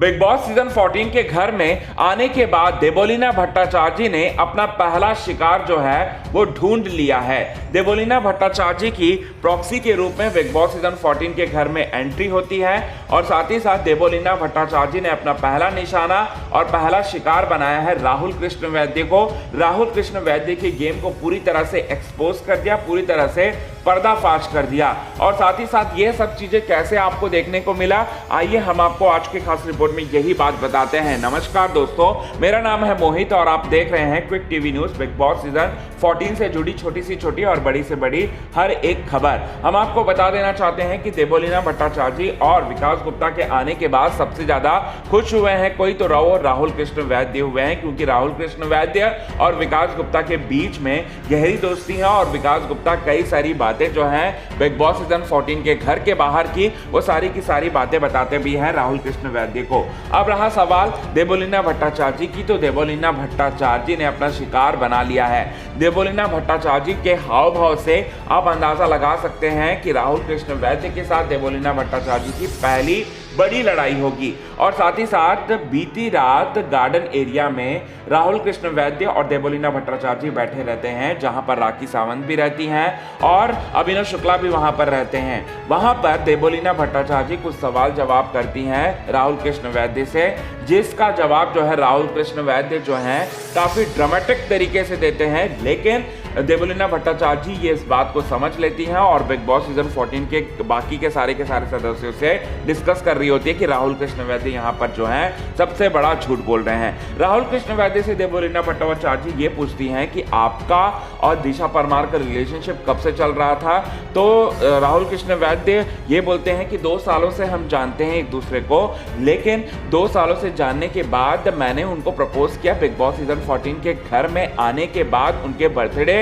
Big boss season 14 के घर में आने के बाद देवोलीना भट्टाचार्य ने अपना पहला शिकार जो है वो ढूंढ लिया है। देवोलीना भट्टाचार्य की प्रॉक्सी के रूप में बिग बॉस सीजन 14 के घर में एंट्री होती है और साथ ही साथ देवोलीना भट्टाचार्य ने अपना पहला निशाना और पहला शिकार बनाया है राहुल कृष्ण वैद्य को। राहुल कृष्ण वैद्य की गेम को पूरी तरह से एक्सपोज कर दिया, पूरी तरह से पर्दाफाश कर दिया। और साथ ही साथ ये सब चीजें कैसे आपको देखने को मिला, आइए हम आपको आज की खास रिपोर्ट में यही बात बताते हैं। नमस्कार दोस्तों, मेरा नाम है मोहित और आप देख रहे हैं quick TV news. Big boss season 14 से जुड़ी छोटी से छोटी और बड़ी से बड़ी हर एक खबर हम आपको बता देना चाहते हैं कि देवोलीना भट्टाचार्य और विकास गुप्ता के आने के बाद सबसे ज्यादा खुश हुए हैं कोई तो राहुल कृष्ण वैद्य हुए हैं, क्योंकि राहुल कृष्ण वैद्य और विकास गुप्ता के बीच में गहरी दोस्ती है और विकास गुप्ता कई सारी बातें जो हैं बिग बॉस सीजन 14 के घर के बाहर की वो सारी की सारी बातें बताते भी हैं राहुल कृष्ण वैद्य को। अब रहा सवाल देवोलीना भट्टाचार्य की, तो देवोलीना भट्टाचार्य ने अपना शिकार बना लिया है। देवोलीना भट्टाचार्य के हाव भाव से आप अंदाजा लगा सकते हैं कि राहुल कृष्ण वैद्य के साथ देवोलीना भट्टाचार्य की पहली बड़ी लड़ाई होगी। और साथ ही साथ बीती रात गार्डन एरिया में राहुल कृष्ण वैद्य और देवोलीना भट्टाचार्य बैठे रहते हैं, जहां पर राखी सावंत भी रहती हैं और अभिनव शुक्ला भी वहां पर रहते हैं। वहां पर देवोलीना भट्टाचार्य कुछ सवाल जवाब करती हैं राहुल कृष्ण वैद्य से, जिसका जवाब जो है राहुल कृष्ण वैद्य जो है काफी ड्रामेटिक तरीके से देते हैं। लेकिन देवोलीना भट्टाचार्य ये इस बात को समझ लेती हैं और बिग बॉस सीजन 14 के बाकी के सारे सदस्यों से डिस्कस कर रही होती है कि राहुल कृष्ण वैद्य यहाँ पर जो है सबसे बड़ा झूठ बोल रहे हैं। राहुल कृष्ण वैद्य से देवोलीना भट्टाचार्य ये पूछती हैं कि आपका और दिशा परमार का रिलेशनशिप कब से चल रहा था, तो राहुल कृष्ण वैद्य ये बोलते हैं कि 2 सालों से हम जानते हैं एक दूसरे को, लेकिन 2 सालों से जानने के बाद मैंने उनको प्रपोज किया बिग बॉस सीजन 14 के घर में आने के बाद उनके बर्थडे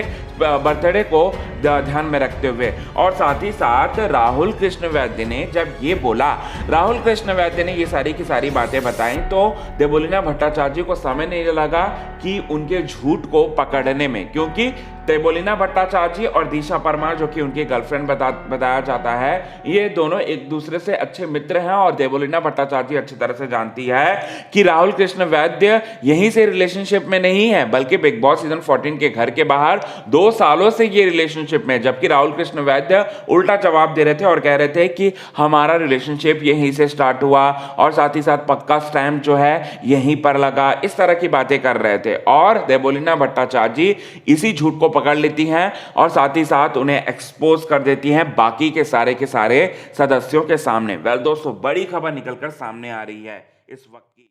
को ध्यान में रखते हुए। और साथ ही साथ राहुल कृष्ण वैद्य ने जब ये बोला, राहुल कृष्ण वैद्य ने ये सारी की सारी बातें बताई, तो देवोलीना भट्टाचार्य को समय नहीं लगा कि उनके झूठ को पकड़ने में, क्योंकि देवोलीना भट्टाचार्य और दिशा परमार जो कि उनकी गर्लफ्रेंड बताया जाता है, ये दोनों एक दूसरे से अच्छे मित्र हैं और देवोलीना भट्टाचार्य अच्छी तरह से जानती है कि राहुल कृष्ण वैद्य यहीं से रिलेशनशिप में नहीं है, बल्कि बिग बॉस सीजन 14 के घर के बाहर 2 सालों से ये रिलेशनशिप में। जबकि राहुल कृष्ण वैद्य उल्टा जवाब दे रहे थे और कह रहे थे कि हमारा रिलेशनशिप यहीं से स्टार्ट हुआ और साथ ही साथ पक्का स्टैम्प जो है यहीं पर लगा, इस तरह की बातें कर रहे थे। और देवोलीना भट्टाचार्य इसी झूठ को पकड़ लेती हैं और साथ ही साथ उन्हें एक्सपोज कर देती हैं बाकी के सारे सदस्यों के सामने। वेल दोस्तों, बड़ी खबर निकलकर सामने आ रही है इस वक्त की।